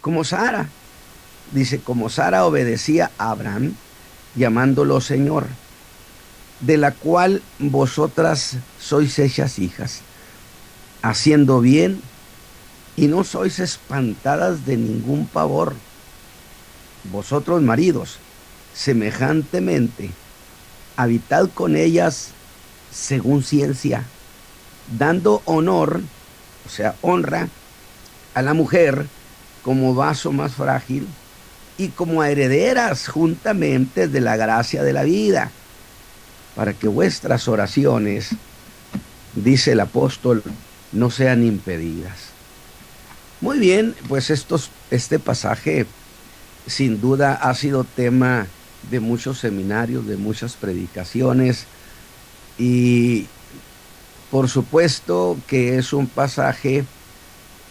como Sara. Dice, como Sara obedecía a Abraham, llamándolo Señor, de la cual vosotras sois hechas hijas, haciendo bien, y no sois espantadas de ningún pavor. Vosotros, maridos, semejantemente, habitad con ellas según ciencia, dando honor, o sea, honra, a la mujer como vaso más frágil y como a herederas juntamente de la gracia de la vida, para que vuestras oraciones, dice el apóstol, no sean impedidas. Muy bien, pues este pasaje sin duda ha sido tema de muchos seminarios, de muchas predicaciones, y por supuesto que es un pasaje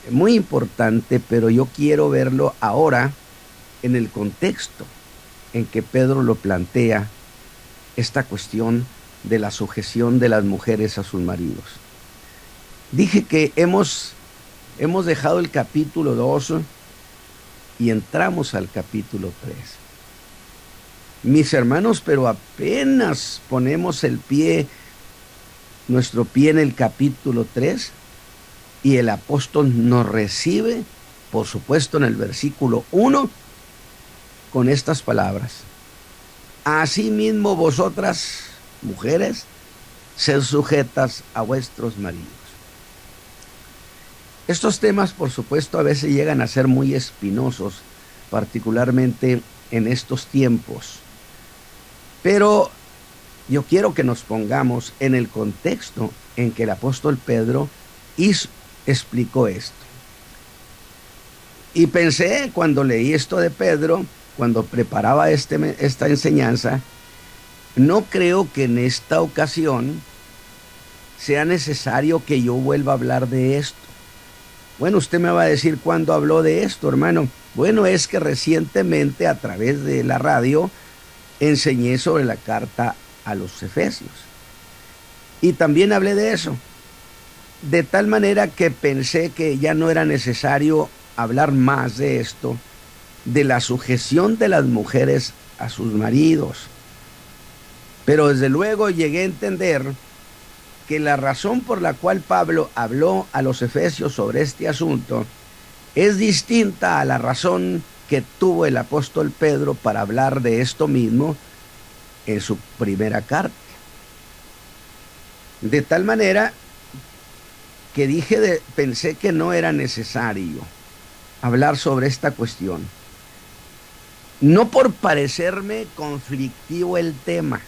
muy importante, pero yo quiero verlo ahora en el contexto en que Pedro lo plantea, esta cuestión de la sujeción de las mujeres a sus maridos. Dije que hemos dejado el capítulo 2 y entramos al capítulo 3. Mis hermanos, pero apenas ponemos nuestro pie en el capítulo 3, y el apóstol nos recibe, por supuesto, en el versículo 1, con estas palabras: asimismo vosotras, mujeres, sed sujetas a vuestros maridos. Estos temas, por supuesto, a veces llegan a ser muy espinosos, particularmente en estos tiempos. Pero yo quiero que nos pongamos en el contexto en que el apóstol Pedro explicó esto. Y pensé, cuando leí esto de Pedro, cuando preparaba esta enseñanza, no creo que en esta ocasión sea necesario que yo vuelva a hablar de esto. Bueno, usted me va a decir cuándo habló de esto, hermano. Bueno, es que recientemente a través de la radio enseñé sobre la carta a los Efesios. Y también hablé de eso. De tal manera que pensé que ya no era necesario hablar más de esto, de la sujeción de las mujeres a sus maridos. Pero desde luego llegué a entender que la razón por la cual Pablo habló a los Efesios sobre este asunto es distinta a la razón que tuvo el apóstol Pedro para hablar de esto mismo en su primera carta. De tal manera que pensé que no era necesario hablar sobre esta cuestión. No por parecerme conflictivo el tema,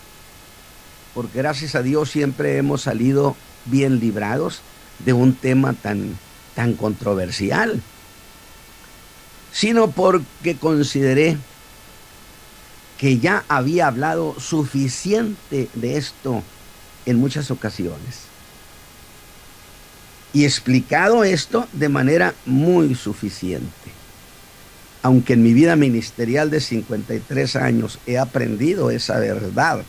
porque gracias a Dios siempre hemos salido bien librados de un tema tan controversial, sino porque consideré que ya había hablado suficiente de esto en muchas ocasiones y explicado esto de manera muy suficiente. Aunque en mi vida ministerial de 53 años he aprendido esa verdad,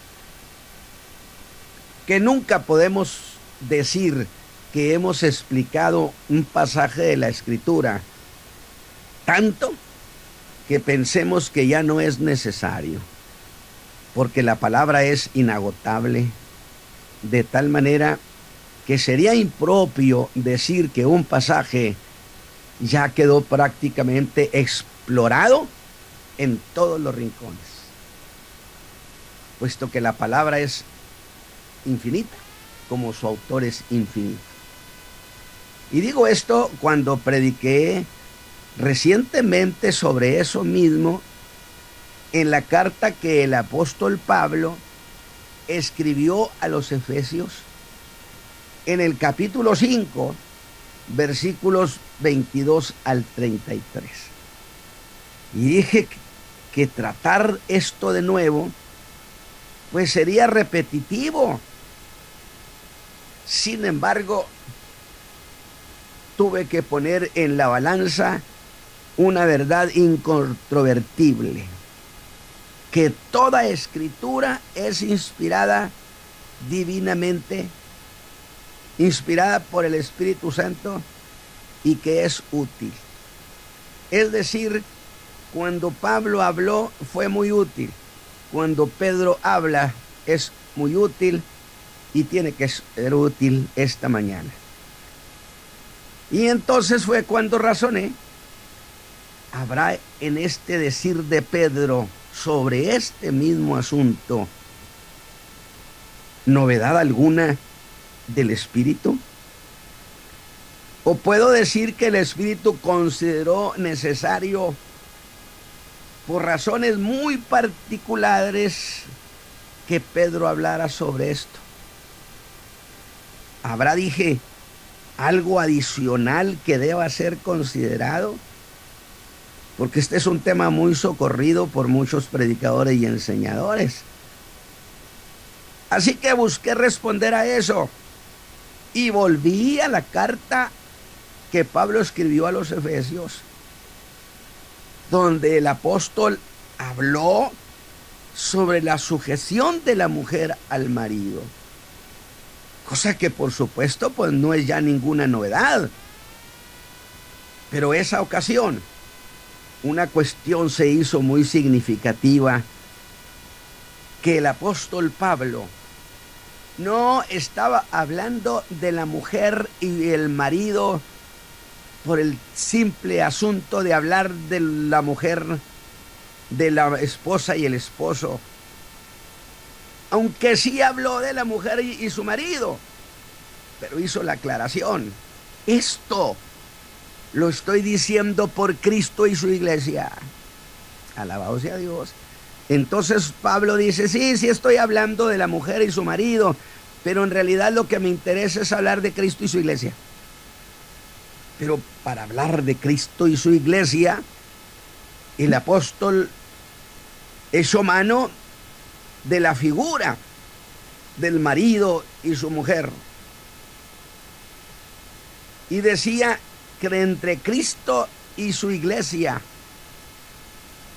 que nunca podemos decir que hemos explicado un pasaje de la Escritura tanto que pensemos que ya no es necesario, porque la palabra es inagotable, de tal manera que sería impropio decir que un pasaje ya quedó prácticamente explorado en todos los rincones, puesto que la palabra es infinita, como su autor es infinito. Y digo esto cuando prediqué recientemente sobre eso mismo en la carta que el apóstol Pablo escribió a los Efesios en el capítulo 5, versículos 22 al 33. Y dije que tratar esto de nuevo pues sería repetitivo. Sin embargo, tuve que poner en la balanza una verdad incontrovertible, que toda escritura es inspirada divinamente, inspirada por el Espíritu Santo, y que es útil. Es decir, cuando Pablo habló fue muy útil. Cuando Pedro habla es muy útil y tiene que ser útil esta mañana. Y entonces fue cuando razoné, ¿habrá en este decir de Pedro sobre este mismo asunto novedad alguna del Espíritu? ¿O puedo decir que el Espíritu consideró necesario, por razones muy particulares, que Pedro hablara sobre esto? ¿Habrá, dije, algo adicional que deba ser considerado? Porque este es un tema muy socorrido por muchos predicadores y enseñadores. Así que busqué responder a eso y volví a la carta que Pablo escribió a los Efesios, donde el apóstol habló sobre la sujeción de la mujer al marido. Cosa que por supuesto pues no es ya ninguna novedad. Pero esa ocasión, una cuestión se hizo muy significativa, que el apóstol Pablo no estaba hablando de la mujer y el marido por el simple asunto de hablar de la mujer, de la esposa y el esposo, aunque sí habló de la mujer y su marido, pero hizo la aclaración: esto lo estoy diciendo por Cristo y su iglesia. Alabado sea Dios. Entonces Pablo dice, sí estoy hablando de la mujer y su marido, pero en realidad lo que me interesa es hablar de Cristo y su iglesia. Pero para hablar de Cristo y su iglesia, el apóstol echó mano de la figura del marido y su mujer. Y decía que entre Cristo y su iglesia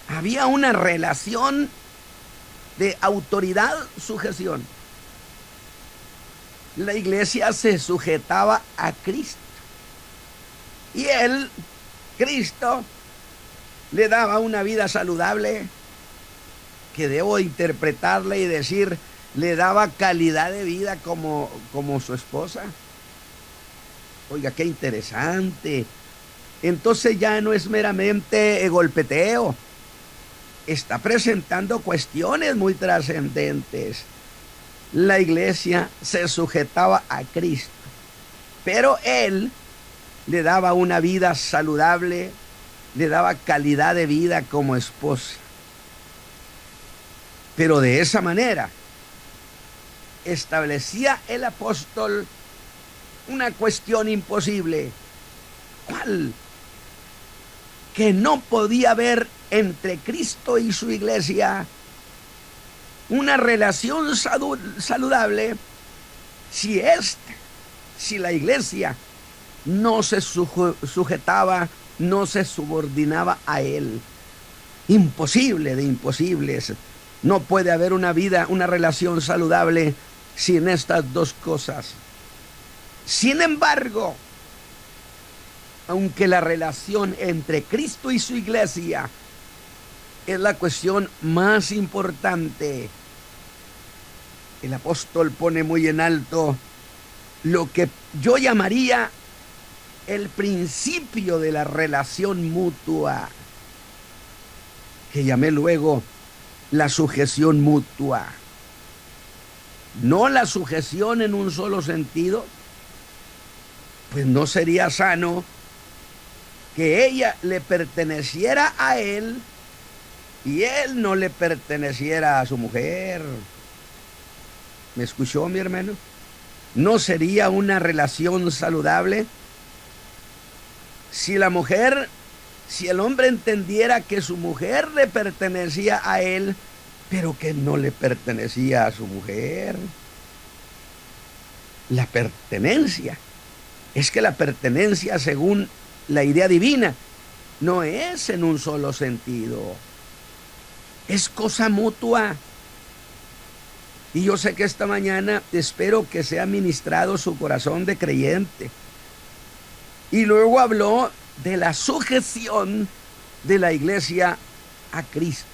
había una relación de autoridad-sujeción. La iglesia se sujetaba a Cristo y él, Cristo, le daba una vida saludable, que debo interpretarle y decir, le daba calidad de vida como su esposa. Oiga, qué interesante. Entonces ya no es meramente golpeteo, está presentando cuestiones muy trascendentes. La iglesia se sujetaba a Cristo, pero él le daba una vida saludable, le daba calidad de vida como esposa. Pero de esa manera establecía el apóstol una cuestión imposible. ¿Cuál? Que no podía haber entre Cristo y su iglesia una relación saludable si la iglesia no se sujetaba, no se subordinaba a él. Imposible de imposibles. No puede haber una relación saludable sin estas dos cosas. Sin embargo, aunque la relación entre Cristo y su iglesia es la cuestión más importante, el apóstol pone muy en alto lo que yo llamaría el principio de la relación mutua, que llamé luego la sujeción mutua. No la sujeción en un solo sentido, pues no sería sano que ella le perteneciera a él y él no le perteneciera a su mujer. ¿Me escuchó, mi hermano? No sería una relación saludable si el hombre entendiera que su mujer le pertenecía a él, pero que no le pertenecía a su mujer. La pertenencia. Es que la pertenencia, según la idea divina, no es en un solo sentido. Es cosa mutua. Y yo sé que esta mañana espero que sea ministrado su corazón de creyente. Y luego habló de la sujeción de la iglesia a Cristo,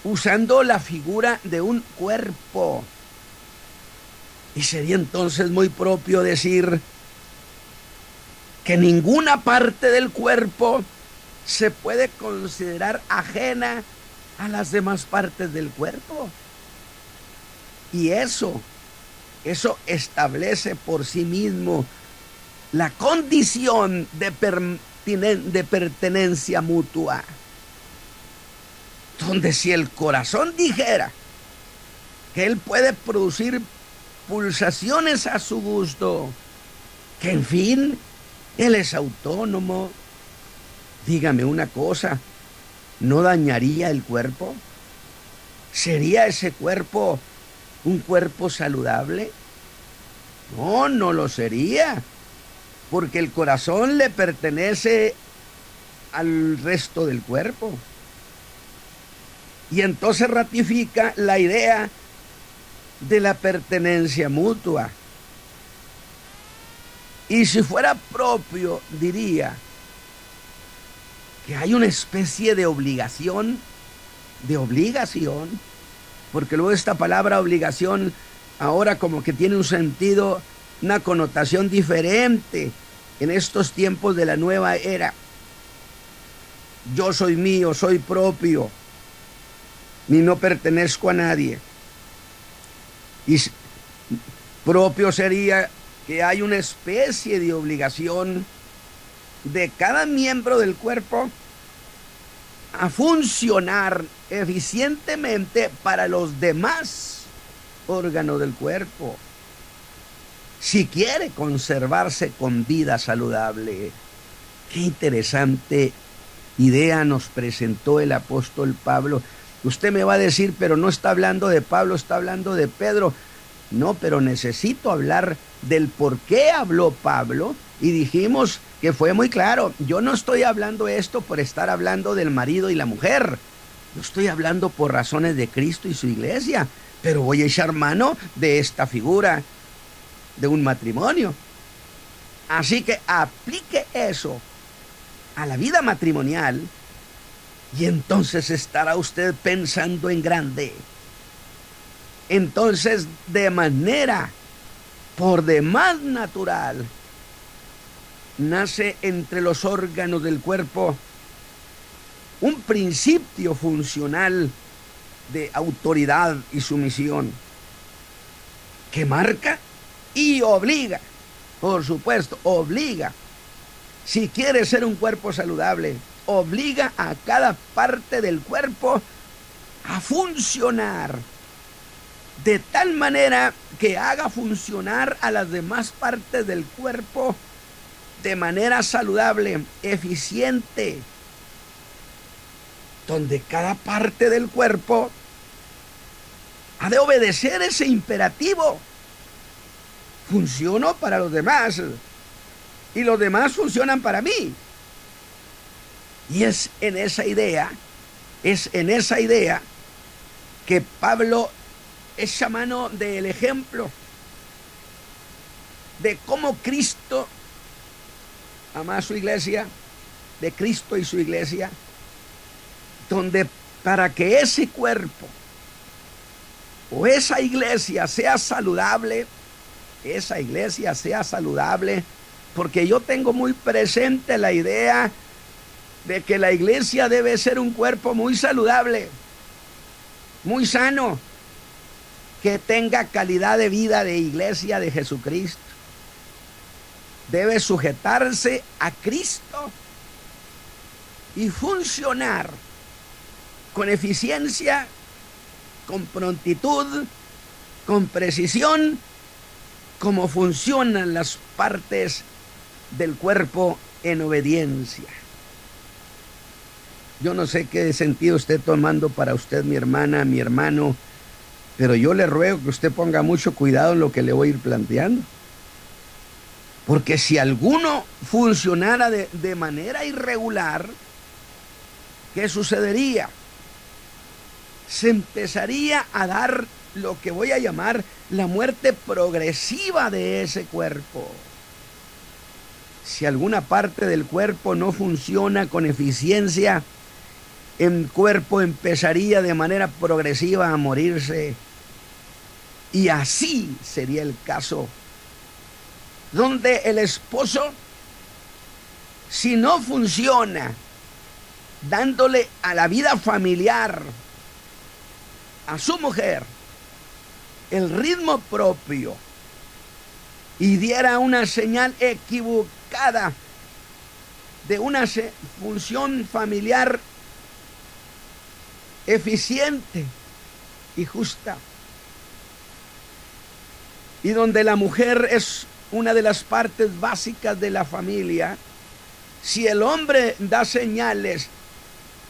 usando la figura de un cuerpo. Y sería entonces muy propio decir que ninguna parte del cuerpo se puede considerar ajena a las demás partes del cuerpo. Y eso establece por sí mismo la condición de pertenencia mutua. Donde si el corazón dijera que él puede producir pulsaciones a su gusto, que en fin, él es autónomo, dígame una cosa, ¿no dañaría el cuerpo? ¿Sería ese cuerpo un cuerpo saludable? No, no lo sería, porque el corazón le pertenece al resto del cuerpo. Y entonces ratifica la idea de la pertenencia mutua. Y si fuera propio, diría que hay una especie de obligación, porque luego esta palabra obligación ahora como que tiene un sentido, una connotación diferente en estos tiempos de la nueva era. Yo soy mío, soy propio, ni no pertenezco a nadie. Y propio sería que hay una especie de obligación de cada miembro del cuerpo a funcionar eficientemente para los demás órganos del cuerpo, si quiere conservarse con vida saludable. Qué interesante idea nos presentó el apóstol Pablo. Usted me va a decir, pero no está hablando de Pablo, está hablando de Pedro. No, pero necesito hablar del por qué habló Pablo, y dijimos que fue muy claro. Yo no estoy hablando esto por estar hablando del marido y la mujer. Yo estoy hablando por razones de Cristo y su iglesia, pero voy a echar mano de esta figura de un matrimonio. Así que aplique eso a la vida matrimonial y entonces estará usted pensando en grande. Entonces, de manera por demás natural, nace entre los órganos del cuerpo un principio funcional de autoridad y sumisión que marca y obliga, por supuesto, obliga. Si quiere ser un cuerpo saludable, obliga a cada parte del cuerpo a funcionar de tal manera que haga funcionar a las demás partes del cuerpo de manera saludable, eficiente, donde cada parte del cuerpo ha de obedecer ese imperativo. Funciono para los demás y los demás funcionan para mí. Y es en esa idea que Pablo echa mano del ejemplo de cómo Cristo ama a su iglesia, de Cristo y su iglesia, donde para que ese cuerpo o esa iglesia sea saludable, porque yo tengo muy presente la idea de que la iglesia debe ser un cuerpo muy saludable, muy sano, que tenga calidad de vida de iglesia de Jesucristo. Debe sujetarse a Cristo y funcionar con eficiencia, con prontitud, con precisión, como funcionan las partes del cuerpo en obediencia. Yo no sé qué sentido esté tomando para usted, mi hermana, mi hermano, pero yo le ruego que usted ponga mucho cuidado en lo que le voy a ir planteando. Porque si alguno funcionara de manera irregular, ¿qué sucedería? Se empezaría a dar lo que voy a llamar la muerte progresiva de ese cuerpo. Si alguna parte del cuerpo no funciona con eficiencia, el cuerpo empezaría de manera progresiva a morirse. Y así sería el caso donde el esposo, si no funciona dándole a la vida familiar, a su mujer, el ritmo propio y diera una señal equivocada de una función familiar eficiente y justa, y donde la mujer es una de las partes básicas de la familia, si el hombre da señales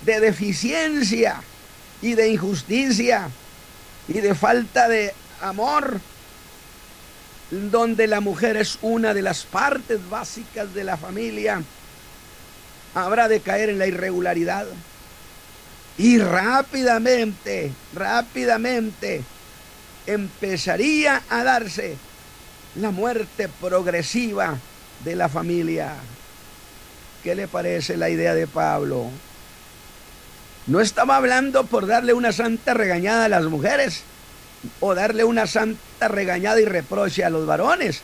de deficiencia y de injusticia y de falta de amor, donde la mujer es una de las partes básicas de la familia, habrá de caer en la irregularidad. Y rápidamente empezaría a darse la muerte progresiva de la familia. ¿Qué le parece la idea de Pablo? No estaba hablando por darle una santa regañada a las mujeres o darle una santa regañada y reproche a los varones.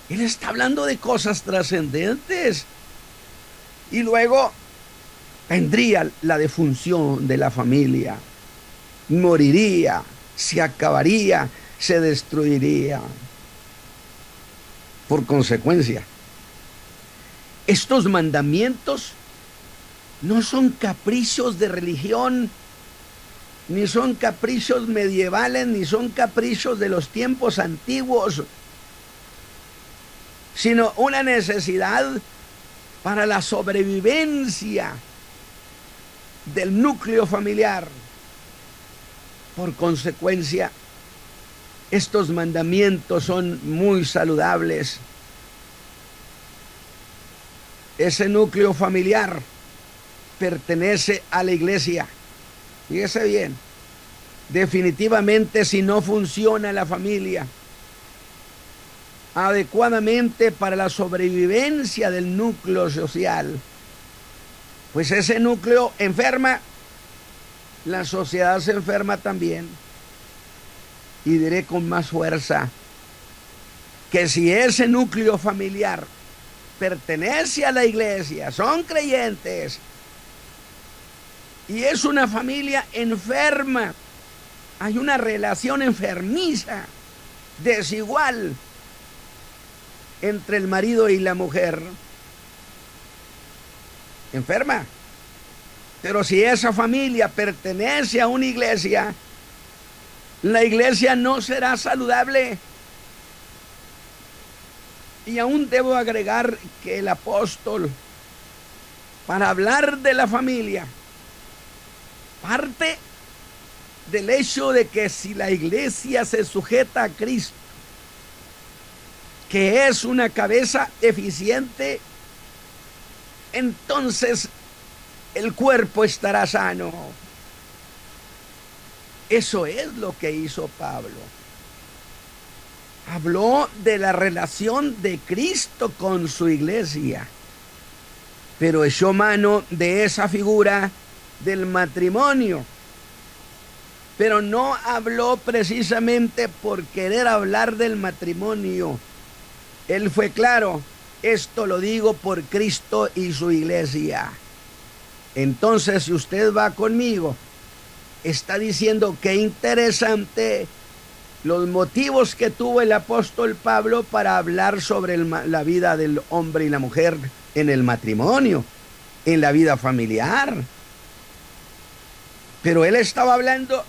Él está hablando de cosas trascendentes. Y luego vendría la defunción de la familia. Moriría, se acabaría, se destruiría. Por consecuencia, estos mandamientos no son caprichos de religión, ni son caprichos medievales, ni son caprichos de los tiempos antiguos, sino una necesidad para la sobrevivencia del núcleo familiar. Por consecuencia, estos mandamientos son muy saludables. Ese núcleo familiar pertenece a la iglesia. Fíjese bien, definitivamente si no funciona la familia adecuadamente para la sobrevivencia del núcleo social, pues ese núcleo enferma, la sociedad se enferma también. Y diré con más fuerza que si ese núcleo familiar pertenece a la iglesia, son creyentes, y es una familia enferma, hay una relación enfermiza, desigual entre el marido y la mujer, enferma. Pero si esa familia pertenece a una iglesia, la iglesia no será saludable. Y aún debo agregar que el apóstol, para hablar de la familia, parte del hecho de que si la iglesia se sujeta a Cristo, que es una cabeza eficiente, entonces el cuerpo estará sano. Eso es lo que hizo Pablo. Habló de la relación de Cristo con su iglesia, pero echó mano de esa figura del matrimonio. Pero no habló precisamente por querer hablar del matrimonio. Él fue claro: esto lo digo por Cristo y su iglesia. Entonces, si usted va conmigo, está diciendo qué interesante los motivos que tuvo el apóstol Pablo para hablar sobre la vida del hombre y la mujer en el matrimonio, en la vida familiar. Pero él estaba hablando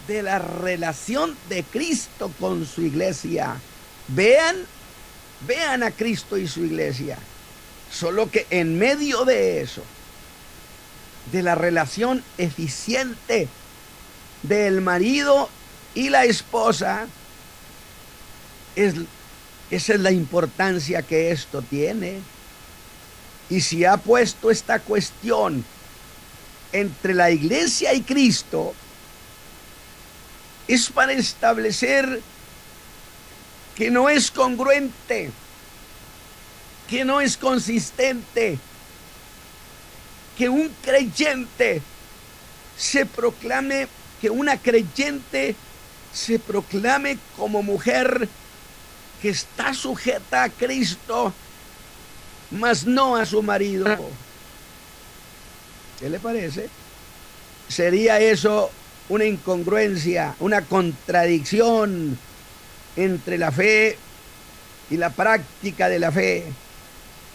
de la relación de Cristo con su iglesia. Vean a Cristo y su iglesia. Solo que en medio de eso, de la relación eficiente del marido y la esposa, esa es la importancia que esto tiene. Y si ha puesto esta cuestión entre la iglesia y Cristo, es para establecer que no es congruente que no es consistente que un creyente se proclame, que una creyente se proclame como mujer que está sujeta a Cristo, mas no a su marido. ¿Qué le parece? ¿Sería eso una incongruencia, una contradicción entre la fe y la práctica de la fe?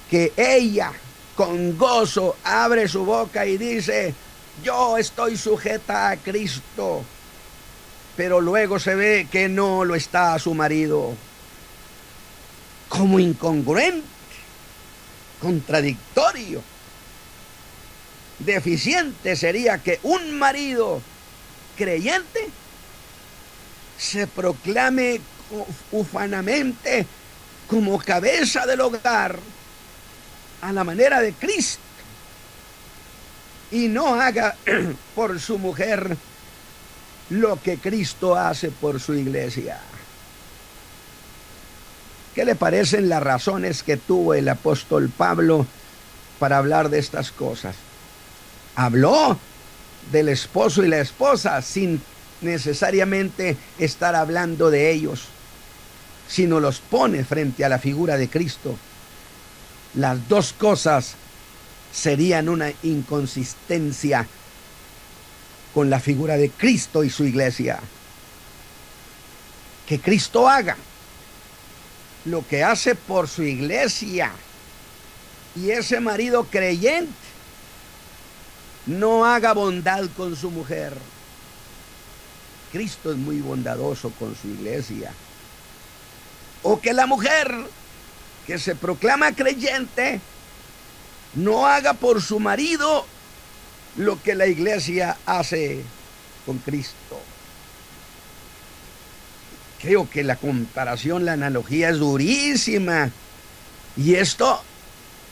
Que ella con gozo abre su boca y dice: yo estoy sujeta a Cristo, pero luego se ve que no lo está a su marido. Como incongruente, contradictorio, deficiente sería que un marido creyente se proclame ufanamente como cabeza del hogar a la manera de Cristo y no haga por su mujer lo que Cristo hace por su iglesia. ¿Qué le parecen las razones que tuvo el apóstol Pablo para hablar de estas cosas? Habló del esposo y la esposa sin necesariamente estar hablando de ellos, sino los pone frente a la figura de Cristo. Las dos cosas serían una inconsistencia con la figura de Cristo y su iglesia. Que Cristo haga lo que hace por su iglesia y ese marido creyente no haga bondad con su mujer. Cristo es muy bondadoso con su iglesia. O que la mujer que se proclama creyente no haga por su marido lo que la iglesia hace con Cristo. Creo que la comparación, la analogía es durísima. Y esto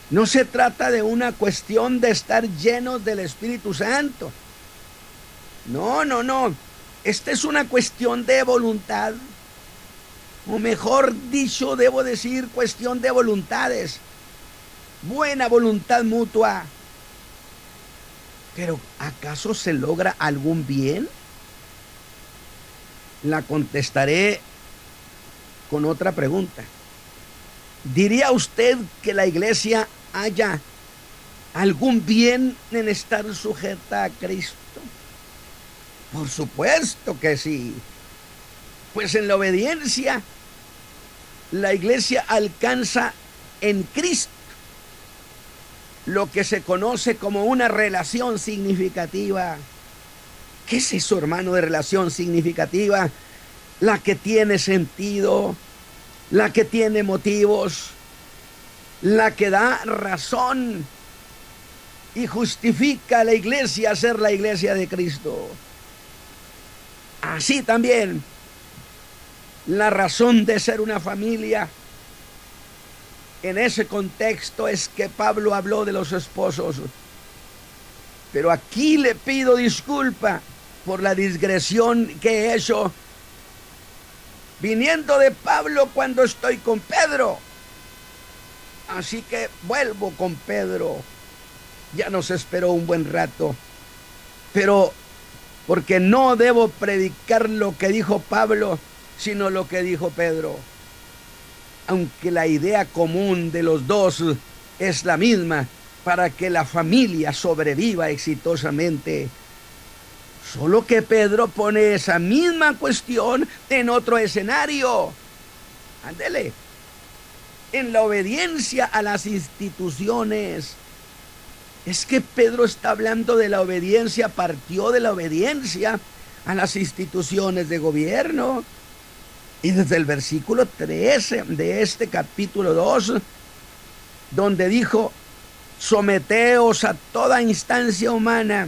no se trata de una cuestión de estar llenos del Espíritu Santo. No. Esta es una cuestión de voluntad. O mejor dicho, debo decir, cuestión de voluntades. Buena voluntad mutua. Pero ¿acaso se logra algún bien? La contestaré con otra pregunta. ¿Diría usted que la iglesia haya algún bien en estar sujeta a Cristo? Por supuesto que sí. Pues en la obediencia, la iglesia alcanza en Cristo lo que se conoce como una relación significativa. ¿Qué es eso, hermano, de relación significativa? La que tiene sentido, la que tiene motivos, la que da razón y justifica a la iglesia ser la iglesia de Cristo. Así también, la razón de ser una familia en ese contexto es que Pablo habló de los esposos. Pero aquí le pido disculpa por la digresión que he hecho, viniendo de Pablo cuando estoy con Pedro. Así que vuelvo con Pedro. Ya nos esperó un buen rato. Pero porque no debo predicar lo que dijo Pablo, sino lo que dijo Pedro. Aunque la idea común de los dos es la misma, para que la familia sobreviva exitosamente. Solo que Pedro pone esa misma cuestión en otro escenario. Ándele. En la obediencia a las instituciones. Es que Pedro está hablando de la obediencia, partió de la obediencia a las instituciones de gobierno. Y desde el versículo 13 de este capítulo 2, donde dijo: someteos a toda instancia humana,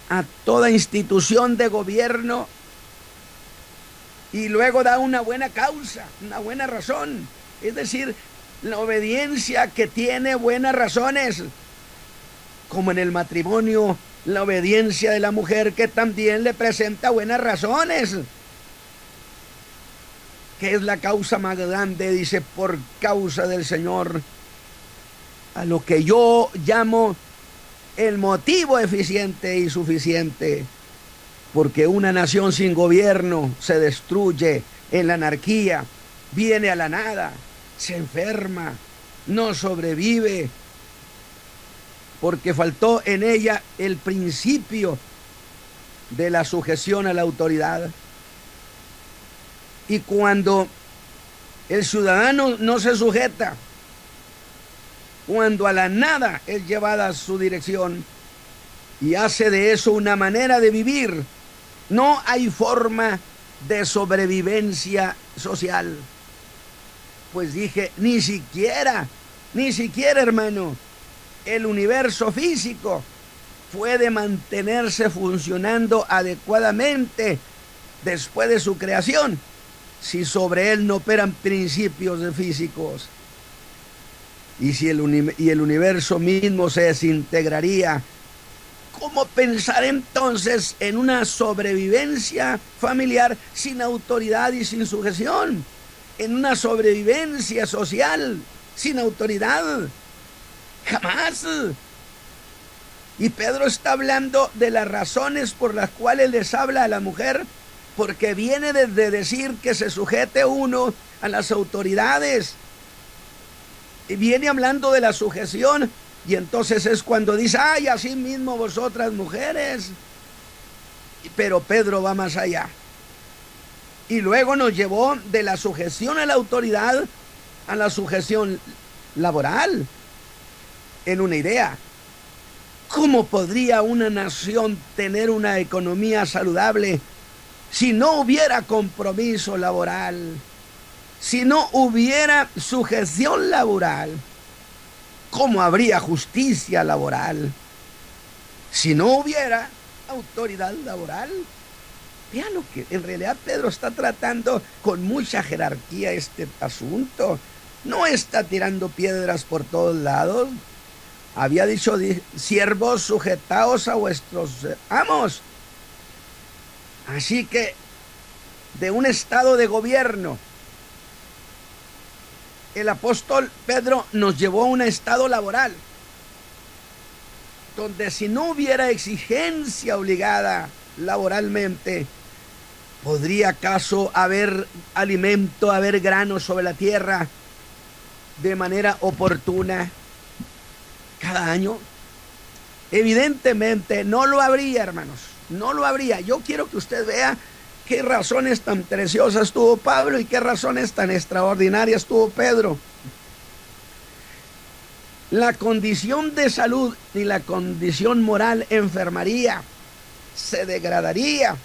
a toda institución de gobierno, y luego da una buena causa, una buena razón. Es decir, la obediencia que tiene buenas razones, como en el matrimonio, la obediencia de la mujer que también le presenta buenas razones. ¿Qué es la causa más grande? Dice: por causa del Señor a lo que yo llamo el motivo eficiente y suficiente, porque una nación sin gobierno se destruye en la anarquía, viene a la nada, se enferma, no sobrevive, porque faltó en ella el principio de la sujeción a la autoridad. Y cuando el ciudadano no se sujeta, cuando a la nada es llevada a su dirección y hace de eso una manera de vivir, no hay forma de sobrevivencia social. Pues dije, ni siquiera, hermano, el universo físico puede mantenerse funcionando adecuadamente después de su creación si sobre él no operan principios físicos. Y si el universo mismo se desintegraría, ¿cómo pensar entonces en una sobrevivencia familiar sin autoridad y sin sujeción? En una sobrevivencia social sin autoridad. Jamás. Y Pedro está hablando de las razones por las cuales les habla a la mujer, porque viene desde decir que se sujete uno a las autoridades. Y viene hablando de la sujeción, y entonces es cuando dice, ay, así mismo vosotras mujeres. Pero Pedro va más allá. Y luego nos llevó de la sujeción a la autoridad a la sujeción laboral. En una idea, ¿cómo podría una nación tener una economía saludable si no hubiera compromiso laboral? Si no hubiera sujeción laboral, ¿cómo habría justicia laboral? Si no hubiera autoridad laboral. Vean lo que en realidad Pedro está tratando con mucha jerarquía este asunto. No está tirando piedras por todos lados. Había dicho, siervos, sujetaos a vuestros amos. Así que de un estado de gobierno, el apóstol Pedro nos llevó a un estado laboral, donde si no hubiera exigencia obligada laboralmente, ¿podría acaso haber alimento, haber grano sobre la tierra de manera oportuna cada año? Evidentemente no lo habría, hermanos, no lo habría. Yo quiero que usted vea qué razones tan preciosas tuvo Pablo y qué razones tan extraordinarias tuvo Pedro. La condición de salud y la condición moral enfermaría, se degradaría,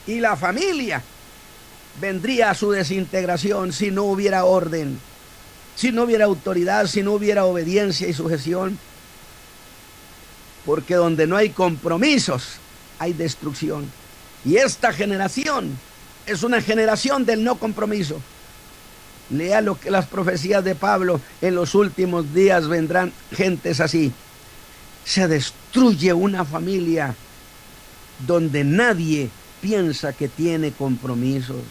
y la familia vendría a su desintegración si no hubiera orden, si no hubiera autoridad, si no hubiera obediencia y sujeción. Porque donde no hay compromisos, hay destrucción. Y esta generación es una generación del no compromiso. Lea lo que las profecías de Pablo: en los últimos días vendrán gentes así. Se destruye una familia donde nadie piensa que tiene compromisos.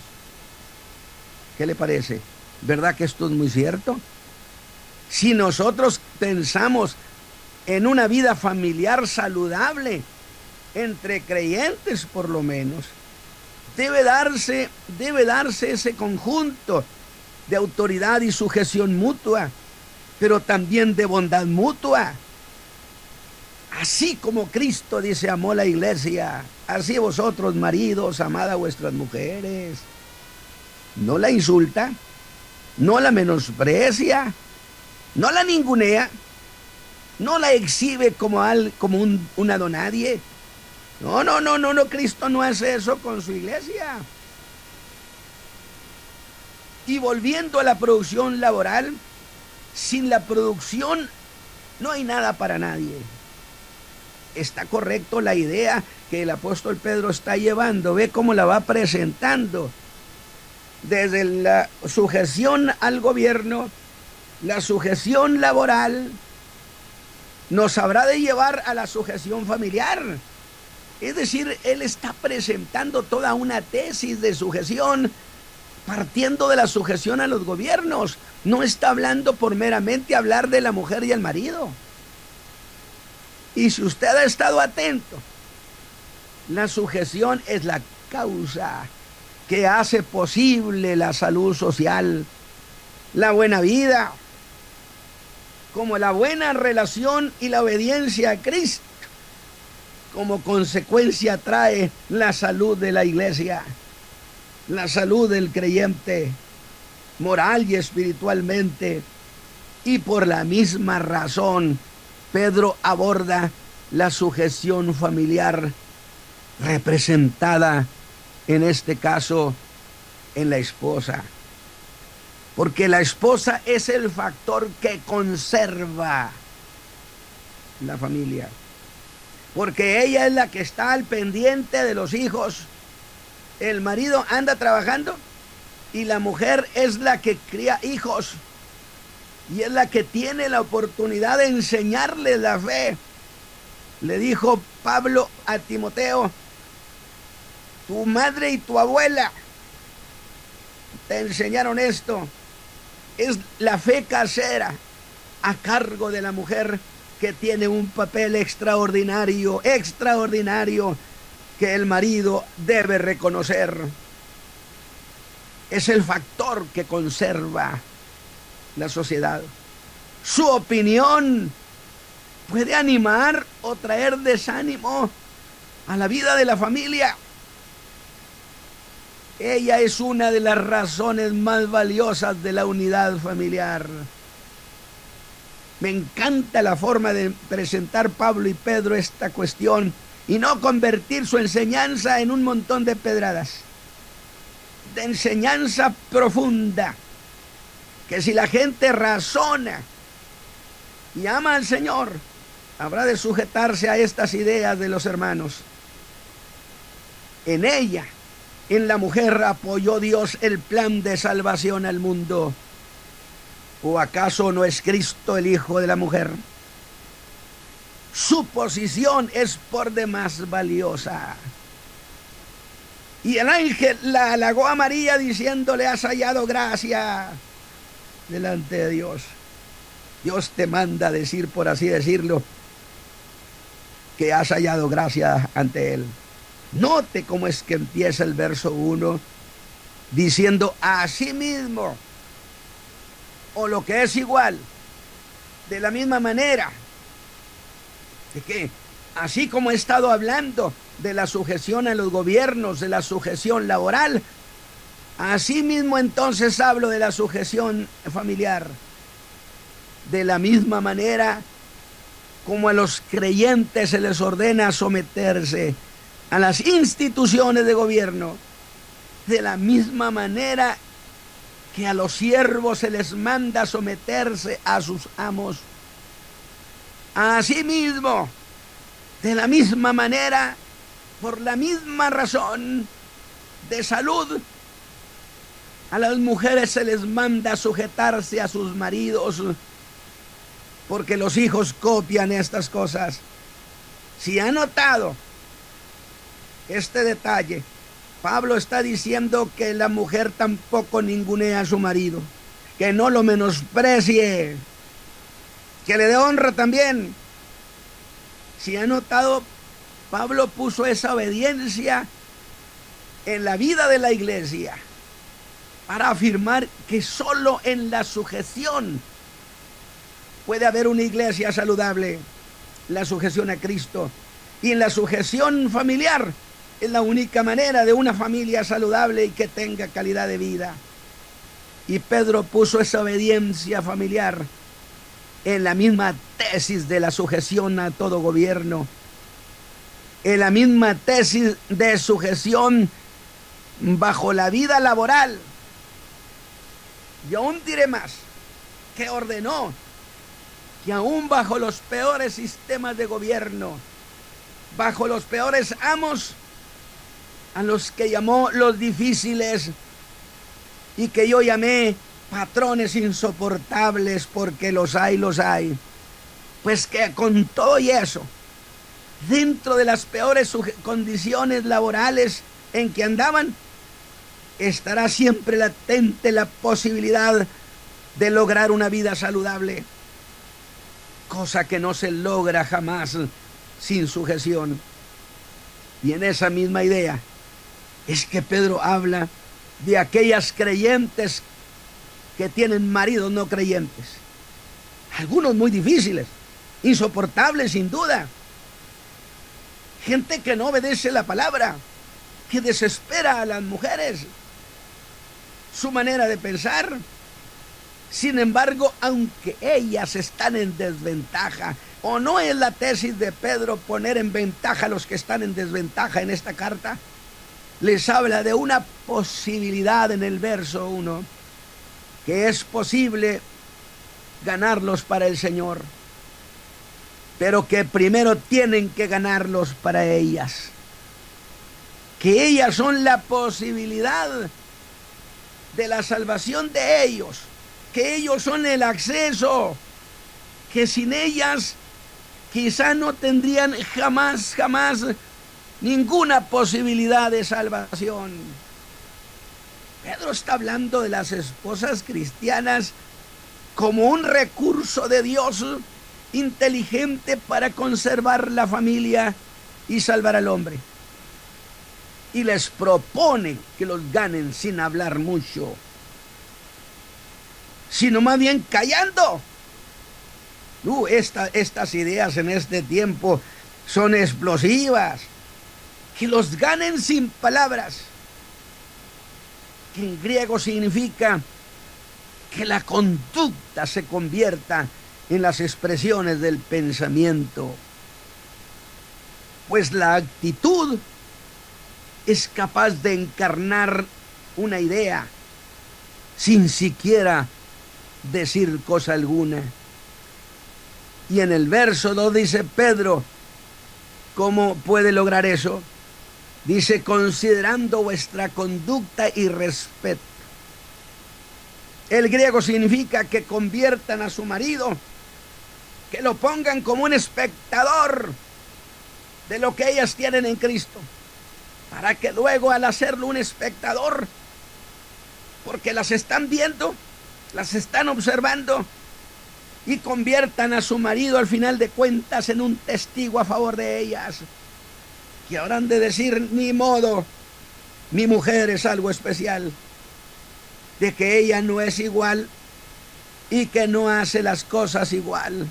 ¿Qué le parece? ¿Verdad que esto es muy cierto? Si nosotros pensamos en una vida familiar saludable, entre creyentes por lo menos, debe darse ese conjunto de autoridad y sujeción mutua, pero también de bondad mutua. Así como Cristo dice amó la iglesia, así vosotros, maridos, amad a vuestras mujeres. No la insulta, no la menosprecia, no la ningunea, no la exhibe como una donadie. No, Cristo no hace eso con su iglesia. Y volviendo a la producción laboral, sin la producción no hay nada para nadie. Está correcto la idea que el apóstol Pedro está llevando. Ve cómo la va presentando. Desde la sujeción al gobierno, la sujeción laboral, nos habrá de llevar a la sujeción familiar. Es decir, él está presentando toda una tesis de sujeción partiendo de la sujeción a los gobiernos. No está hablando por meramente hablar de la mujer y el marido. Y si usted ha estado atento, la sujeción es la causa que hace posible la salud social, la buena vida, como la buena relación y la obediencia a Cristo. Como consecuencia trae la salud de la iglesia, la salud del creyente, moral y espiritualmente. Y por la misma razón, Pedro aborda la sujeción familiar, representada en este caso en la esposa. Porque la esposa es el factor que conserva la familia. Porque ella es la que está al pendiente de los hijos. El marido anda trabajando y la mujer es la que cría hijos. Y es la que tiene la oportunidad de enseñarles la fe. Le dijo Pablo a Timoteo: tu madre y tu abuela te enseñaron esto. Es la fe casera a cargo de la mujer, que tiene un papel extraordinario que el marido debe reconocer. Es el factor que conserva la sociedad. Su opinión puede animar o traer desánimo a la vida de la familia. Ella es una de las razones más valiosas de la unidad familiar. Me encanta la forma de presentar Pablo y Pedro esta cuestión y no convertir su enseñanza en un montón de pedradas. De enseñanza profunda, que si la gente razona y ama al Señor, habrá de sujetarse a estas ideas de los hermanos. En ella, en la mujer, apoyó Dios el plan de salvación al mundo. ¿O acaso no es Cristo el Hijo de la mujer? Su posición es por demás valiosa. Y el ángel la halagó a María diciéndole: has hallado gracia delante de Dios. Dios te manda a decir, por así decirlo, que has hallado gracia ante Él. Note cómo es que empieza el verso 1 diciendo: así mismo, o lo que es igual, de la misma manera. ¿De qué? Así como he estado hablando de la sujeción a los gobiernos, de la sujeción laboral, así mismo entonces hablo de la sujeción familiar. De la misma manera como a los creyentes se les ordena someterse a las instituciones de gobierno, de la misma manera que a los siervos se les manda someterse a sus amos. Asimismo, de la misma manera, por la misma razón de salud, a las mujeres se les manda sujetarse a sus maridos, porque los hijos copian estas cosas. Si ha notado este detalle, Pablo está diciendo que la mujer tampoco ningunea a su marido, que no lo menosprecie, que le dé honra también. Si ha notado, Pablo puso esa obediencia en la vida de la iglesia para afirmar que solo en la sujeción puede haber una iglesia saludable, la sujeción a Cristo. Y en la sujeción familiar es la única manera de una familia saludable y que tenga calidad de vida. Y Pedro puso esa obediencia familiar en la misma tesis de la sujeción a todo gobierno, en la misma tesis de sujeción bajo la vida laboral. Y aún diré más, que ordenó que aún bajo los peores sistemas de gobierno, bajo los peores amos, a los que llamó los difíciles y que yo llamé patrones insoportables, porque los hay, pues que con todo y eso, dentro de las peores condiciones laborales en que andaban, estará siempre latente la posibilidad de lograr una vida saludable, cosa que no se logra jamás sin sujeción. Y en esa misma idea es que Pedro habla de aquellas creyentes que tienen maridos no creyentes, algunos muy difíciles, insoportables sin duda, gente que no obedece la palabra, que desespera a las mujeres, su manera de pensar. Sin embargo, aunque ellas están en desventaja, ¿o no es la tesis de Pedro poner en ventaja a los que están en desventaja en esta carta? Les habla de una posibilidad en el verso 1, que es posible ganarlos para el Señor, pero que primero tienen que ganarlos para ellas, que ellas son la posibilidad de la salvación de ellos, que ellos son el acceso, que sin ellas quizá no tendrían jamás ninguna posibilidad de salvación. Pedro está hablando de las esposas cristianas como un recurso de Dios inteligente para conservar la familia y salvar al hombre. Y les propone que los ganen sin hablar mucho, sino más bien callando. Estas ideas en este tiempo son explosivas. Que los ganen sin palabras, que en griego significa que la conducta se convierta en las expresiones del pensamiento, pues la actitud es capaz de encarnar una idea sin siquiera decir cosa alguna. Y en el verso 2 dice Pedro, ¿cómo puede lograr eso? Dice, considerando vuestra conducta y respeto. El griego significa que conviertan a su marido, que lo pongan como un espectador de lo que ellas tienen en Cristo, para que luego al hacerlo un espectador, porque las están viendo, las están observando, y conviertan a su marido al final de cuentas en un testigo a favor de ellas, que habrán de decir, ni modo, mi mujer es algo especial, de que ella no es igual y que no hace las cosas igual.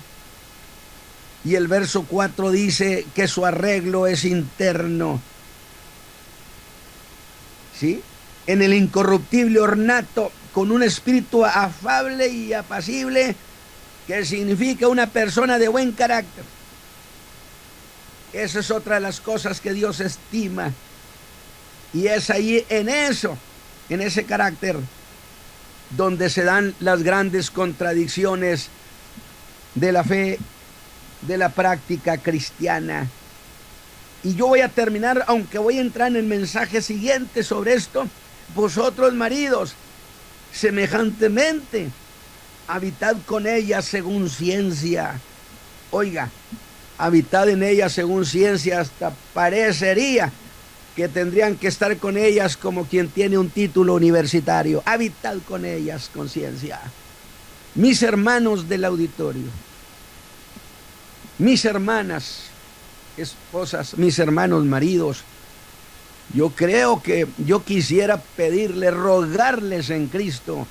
Y el verso 4 dice que su arreglo es interno, ¿sí? En el incorruptible ornato, con un espíritu afable y apacible, que significa una persona de buen carácter. Esa es otra de las cosas que Dios estima. Y es ahí en ese carácter, donde se dan las grandes contradicciones de la fe, de la práctica cristiana. Y yo voy a terminar, aunque voy a entrar en el mensaje siguiente sobre esto. Vosotros, maridos, semejantemente, habitad con ellas según ciencia. Oiga, habitad en ellas según ciencia, hasta parecería que tendrían que estar con ellas como quien tiene un título universitario. Habitad con ellas con ciencia. Mis hermanos del auditorio, mis hermanas esposas, mis hermanos maridos, yo creo que yo quisiera pedirles, rogarles en Cristo,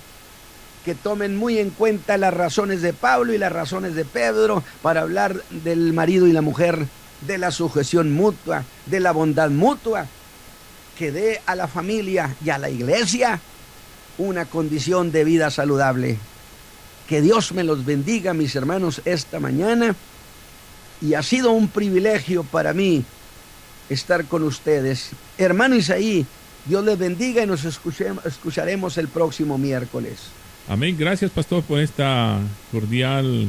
que tomen muy en cuenta las razones de Pablo y las razones de Pedro para hablar del marido y la mujer, de la sujeción mutua, de la bondad mutua, que dé a la familia y a la iglesia una condición de vida saludable. Que Dios me los bendiga, mis hermanos, esta mañana, y ha sido un privilegio para mí estar con ustedes. Hermano Isaí, Dios les bendiga y nos escucharemos el próximo miércoles. Amén. Gracias, pastor, por esta cordial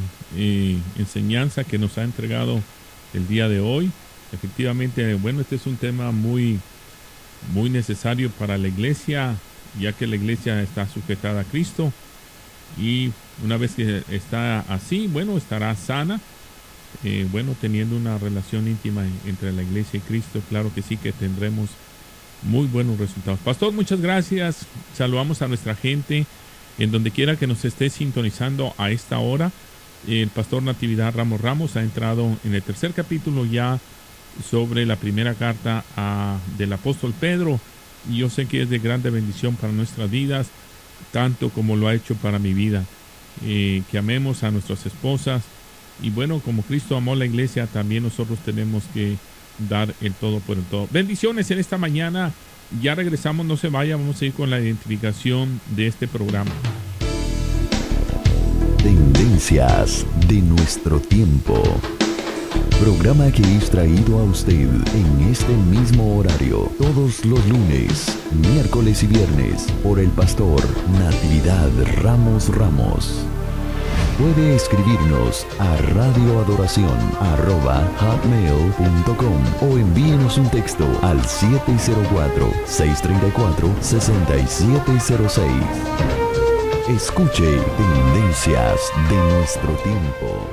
enseñanza que nos ha entregado el día de hoy. Efectivamente, bueno, este es un tema muy necesario para la iglesia, ya que la iglesia está sujetada a Cristo, y una vez que está así, bueno, estará sana, teniendo una relación íntima entre la iglesia y Cristo. Claro que sí, que tendremos muy buenos resultados. Pastor, muchas gracias. Saludamos a nuestra gente en donde quiera que nos esté sintonizando a esta hora. El pastor Natividad Ramos ha entrado en el tercer capítulo ya sobre la primera carta del apóstol Pedro, y yo sé que es de grande bendición para nuestras vidas, tanto como lo ha hecho para mi vida. Que amemos a nuestras esposas, y bueno, como Cristo amó a la iglesia, también nosotros tenemos que dar el todo por el todo. Bendiciones en esta mañana. Ya regresamos, no se vaya, vamos a ir con la identificación de este programa. Tendencias de nuestro tiempo. Programa que es traído a usted en este mismo horario, todos los lunes, miércoles y viernes, por el pastor Natividad Ramos. Puede escribirnos a radioadoración@hotmail.com o envíenos un texto al 704-634-6706. Escuche Tendencias de nuestro tiempo.